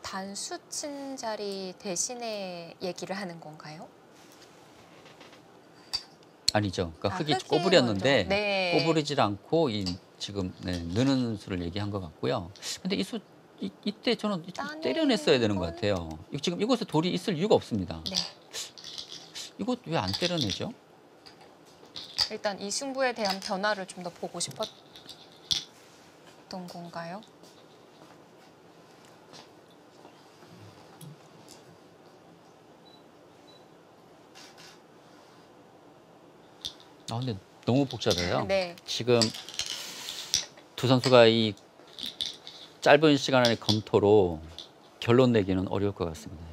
단수 친 자리 대신에 얘기를 하는 건가요? 아니죠. 그러니까 흙이 흙이 꼬부렸는데 먼저. 네. 꼬부리질 않고 지금 느는 수를 얘기한 것 같고요. 근데 이때 저는 좀 때려냈어야 되는 것 따내는 같아요. 지금 이곳에 돌이 있을 이유가 없습니다. 네. 이곳 왜 안 때려내죠? 일단 이 승부에 대한 변화를 좀 더 보고 싶었던 건가요? 근데 너무 복잡해요. 네. 지금 두 선수가 이 짧은 시간 안의 검토로 결론 내기는 어려울 것 같습니다.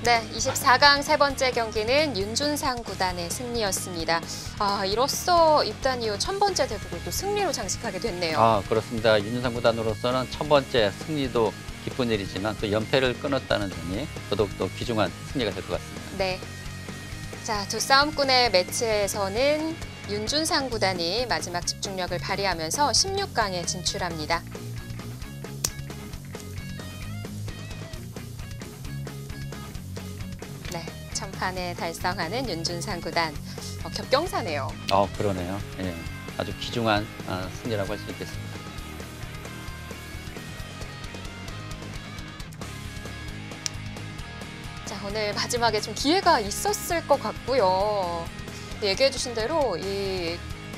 네, 24강 세 번째 경기는 윤준상 구단의 승리였습니다. 이로써 입단 이후 첫 번째 대국을 또 승리로 장식하게 됐네요. 그렇습니다. 윤준상 구단으로서는 첫 번째 승리도 기쁜 일이지만 또 연패를 끊었다는 점이 더더욱더 귀중한 승리가 될 것 같습니다. 네. 자, 두 싸움꾼의 매치에서는 윤준상 구단이 마지막 집중력을 발휘하면서 16강에 진출합니다. 네, 천판에 달성하는 윤준상 구단. 겹경사네요. 그러네요. 예, 아주 귀중한 승리라고 할 수 있겠습니다. 자, 오늘 마지막에 좀 기회가 있었을 것 같고요. 얘기해 주신 대로 이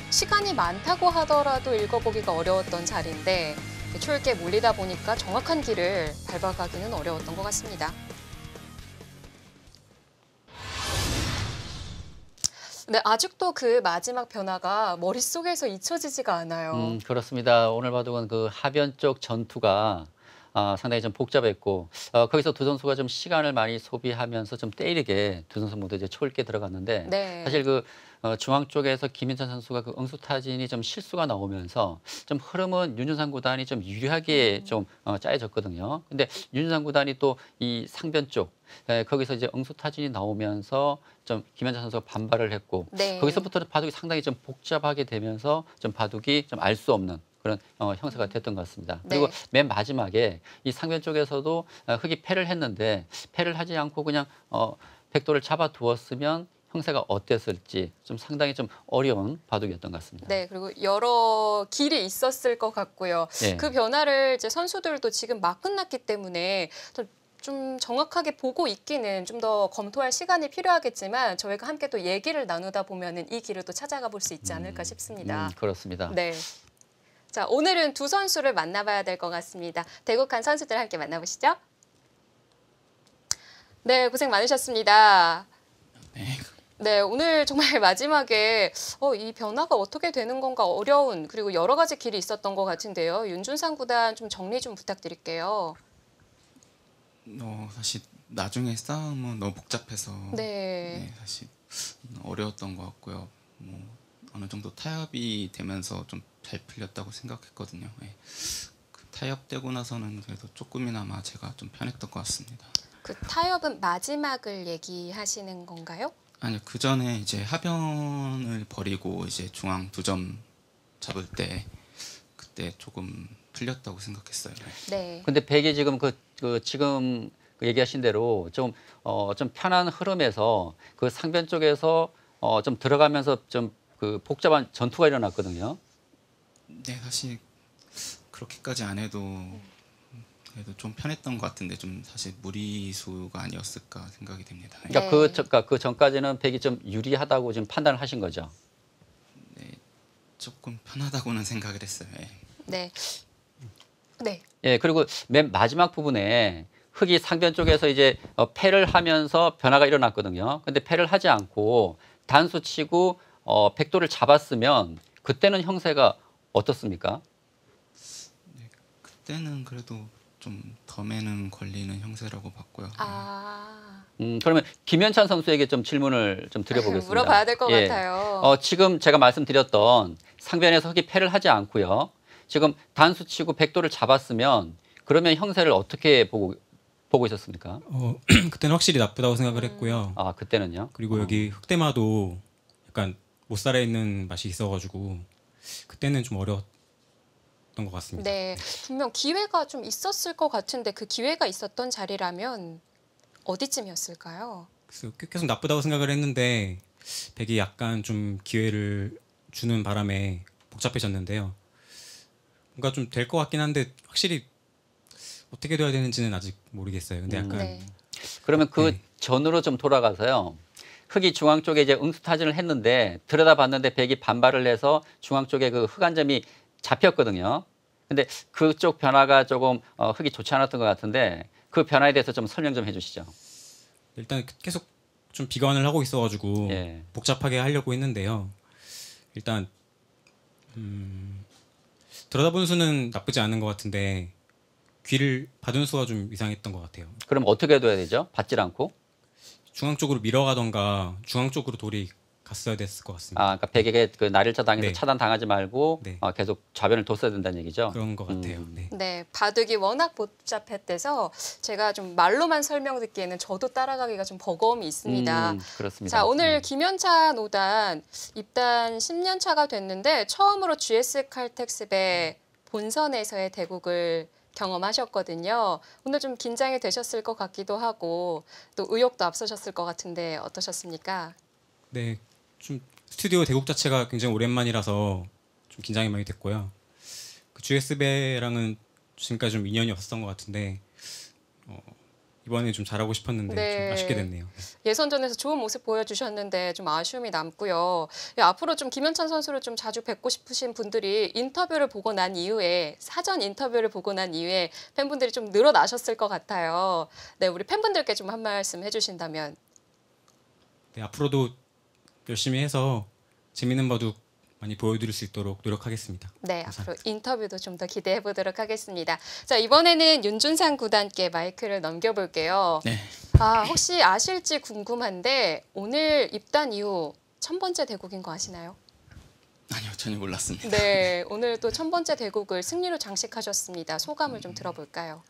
시간이 많다고 하더라도 읽어보기가 어려웠던 자리인데 초읽기에 몰리다 보니까 정확한 길을 밟아가기는 어려웠던 것 같습니다. 네, 아직도 그 마지막 변화가 머릿속에서 잊혀지지가 않아요. 그렇습니다. 오늘 바둑은 그 하변 쪽 전투가 상당히 좀 복잡했고 거기서 두 선수가 좀 시간을 많이 소비하면서 좀 때리게 두 선수 모두 이제 초읽기에 들어갔는데 네. 사실 그 중앙 쪽에서 김인찬 선수가 그 응수타진이 좀 실수가 나오면서 좀 흐름은 윤준상 구단이 좀 유리하게 좀 짜여졌거든요. 근데 윤준상 구단이 또 이 상변 쪽 거기서 이제 응수타진이 나오면서 좀 김현찬 선수가 반발을 했고 네. 거기서부터 바둑이 상당히 좀 복잡하게 되면서 좀 바둑이 좀 알 수 없는 그런 형사가 됐던 것 같습니다. 그리고 네. 맨 마지막에 이 상변 쪽에서도 흑이 패를 했는데 패를 하지 않고 그냥 백도를 잡아두었으면 형세가 어땠을지 좀 상당히 좀 어려운 바둑이었던 것 같습니다. 네, 그리고 여러 길이 있었을 것 같고요. 예. 그 변화를 이제 선수들도 지금 막 끝났기 때문에 좀 정확하게 보고 있기는 좀 더 검토할 시간이 필요하겠지만 저희가 함께 또 얘기를 나누다 보면은 이 길을 또 찾아가 볼 수 있지 않을까 싶습니다. 그렇습니다. 네. 자, 오늘은 두 선수를 만나봐야 될 것 같습니다. 대국한 선수들 함께 만나보시죠. 네, 고생 많으셨습니다. 네. 네, 오늘 정말 마지막에 이 변화가 어떻게 되는 건가 어려운 그리고 여러 가지 길이 있었던 것 같은데요. 윤준상 구단 좀 정리 좀 부탁드릴게요. 사실 나중에 싸움은 너무 복잡해서 네. 사실 어려웠던 것 같고요. 뭐 어느 정도 타협이 되면서 좀 잘 풀렸다고 생각했거든요. 그 타협되고 나서는 그래도 조금이나마 제가 좀 편했던 것 같습니다. 그 타협은 마지막을 얘기하시는 건가요? 아니요, 그 전에 이제 하변을 버리고 이제 중앙 2점 잡을 때 그때 조금 풀렸다고 생각했어요. 네. 근데 백이 지금 지금 얘기하신 대로 좀 편한 흐름에서 그 상변 쪽에서 좀 들어가면서 좀 그 복잡한 전투가 일어났거든요. 네, 사실 그렇게까지 안 해도 그래도 좀 편했던 것 같은데 좀 사실 무리수가 아니었을까 생각이 됩니다. 그러니까 그 전까지는 백이 좀 유리하다고 지금 판단을 하신 거죠. 네, 조금 편하다고는 생각을 했어요. 네. 네. 예, 그리고 맨 마지막 부분에 흑이 상변 쪽에서 이제 패를 하면서 변화가 일어났거든요. 근데 패를 하지 않고 단수 치고 백도를 잡았으면 그때는 형세가 어떻습니까? 네, 그때는 그래도 좀 덤에는 걸리는 형세라고 봤고요. 그러면 김현찬 선수에게 좀 질문을 좀 드려보겠습니다. 물어봐야 될 것 같아요. 지금 제가 말씀드렸던 상변에서 흑이 패를 하지 않고요. 지금 단수 치고 백도를 잡았으면 그러면 형세를 어떻게 보고 보고 있었습니까? 그때는 확실히 나쁘다고 생각을 했고요. 아, 그때는요? 그리고 여기 흑대마도 약간 못 살아 있는 맛이 있어가지고 그때는 좀 어려웠던 것 같습니다. 네, 분명 기회가 좀 있었을 것 같은데 그 기회가 있었던 자리라면 어디쯤이었을까요? 그래서 계속 나쁘다고 생각을 했는데 백이 약간 좀 기회를 주는 바람에 복잡해졌는데요. 뭔가 좀 될 것 같긴 한데 확실히 어떻게 돼야 되는지는 아직 모르겠어요. 근데 약간 네. 그러면 그 네. 전으로 좀 돌아가서요. 흑이 중앙 쪽에 이제 응수타진을 했는데 들여다봤는데 백이 반발을 해서 중앙 쪽에 그 흑 한 점이 잡혔거든요. 근데 그쪽 변화가 조금 흑이 좋지 않았던 것 같은데 그 변화에 대해서 좀 설명 좀 해주시죠. 일단 계속 좀 비관을 하고 있어가지고 예. 복잡하게 하려고 했는데요. 일단 들여다본 수는 나쁘지 않은 것 같은데 귀를 받은 수가 좀 이상했던 것 같아요. 그럼 어떻게 해둬야 되죠? 받질 않고. 중앙 쪽으로 밀어가던가 중앙 쪽으로 돌이 갔어야 됐을 것 같습니다. 아, 그러니까 백에게 그 날일자 당해서 네. 차단당하지 말고 네. 계속 좌변을 뒀어야 된다는 얘기죠. 그런 것 같아요. 네. 네, 바둑이 워낙 복잡했대서 제가 좀 말로만 설명 듣기에는 저도 따라가기가 좀 버거움이 있습니다. 그렇습니다. 자, 오늘 김연찬 5단 입단 10년 차가 됐는데 처음으로 GS 칼텍스배 본선에서의 대국을 경험하셨거든요. 오늘 좀 긴장이 되셨을 것 같기도 하고 또 의욕도 앞서셨을 것 같은데 어떠셨습니까? 네, 좀 스튜디오 대국 자체가 굉장히 오랜만이라서 좀 긴장이 많이 됐고요. 그 GS배랑은 지금까지 좀 인연이 없었던 것 같은데 이번에 좀 잘하고 싶었는데 네. 좀 아쉽게 됐네요. 예선전에서 좋은 모습 보여주셨는데 좀 아쉬움이 남고요. 앞으로 좀 김연찬 선수를 좀 자주 뵙고 싶으신 분들이 인터뷰를 보고 난 이후에 사전 인터뷰를 보고 난 이후에 팬분들이 좀 늘어나셨을 것 같아요. 네, 우리 팬분들께 좀 한 말씀 해주신다면. 네, 앞으로도 열심히 해서 재밌는 바둑 많이 보여드릴 수 있도록 노력하겠습니다. 네, 감사합니다. 앞으로 인터뷰도 좀 더 기대해 보도록 하겠습니다. 자, 이번에는 윤준상 구단께 마이크를 넘겨볼게요. 네. 혹시 아실지 궁금한데 오늘 입단 이후 1000번째 대국인 거 아시나요? 아니요, 전혀 몰랐습니다. 네, 오늘 또 1000번째 대국을 승리로 장식하셨습니다. 소감을 좀 들어볼까요?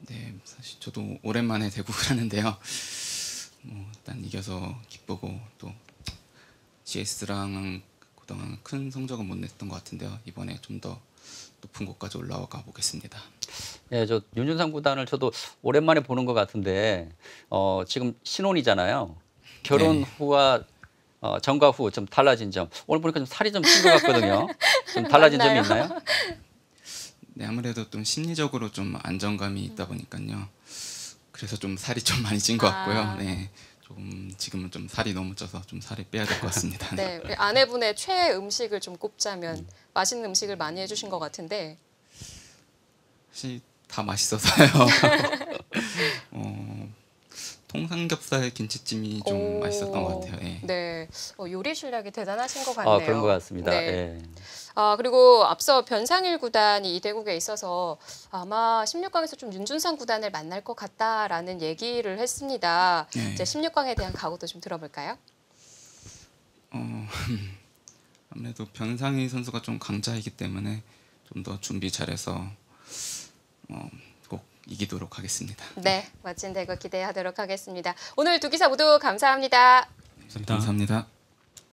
네, 사실 저도 오랜만에 대국을 하는데요. 일단 이겨서 기쁘고 또 GS랑 그동안 큰 성적은 못 냈던 것 같은데요. 이번에 좀 더 높은 곳까지 올라가 보겠습니다. 예, 저 윤준상 구단을 저도 오랜만에 보는 것 같은데 지금 신혼이잖아요. 결혼 네. 후와 전과 후 좀 달라진 점. 오늘 보니까 좀 살이 좀 찐 것 같거든요. 좀 달라진 점이 맞나요? 있나요? 네, 아무래도 좀 심리적으로 좀 안정감이 있다 보니까요. 그래서 좀 살이 좀 많이 찐 것 같고요. 네, 조금 지금은 좀 살이 너무 쪄서 좀 살이 빼야 될 것 같습니다. 네, 우리 아내분의 최애 음식을 좀 꼽자면 맛있는 음식을 많이 해주신 것 같은데. 사실 다 맛있어서요. 통삼겹살 김치찜이 좀 오, 맛있었던 것 같아요. 예. 네, 요리 실력이 대단하신 것 같네요. 그런 것 같습니다. 네. 예. 그리고 앞서 변상일 구단이 이 대국에 있어서 아마 16강에서 좀 윤준상 구단을 만날 것 같다라는 얘기를 했습니다. 네. 이제 16강에 대한 각오도 좀 들어볼까요? 아무래도 변상희 선수가 좀 강자이기 때문에 좀 더 준비 잘해서 꼭 이기도록 하겠습니다. 네, 멋진 대국 기대하도록 하겠습니다. 오늘 두 기사 모두 감사합니다. 감사합니다. 감사합니다.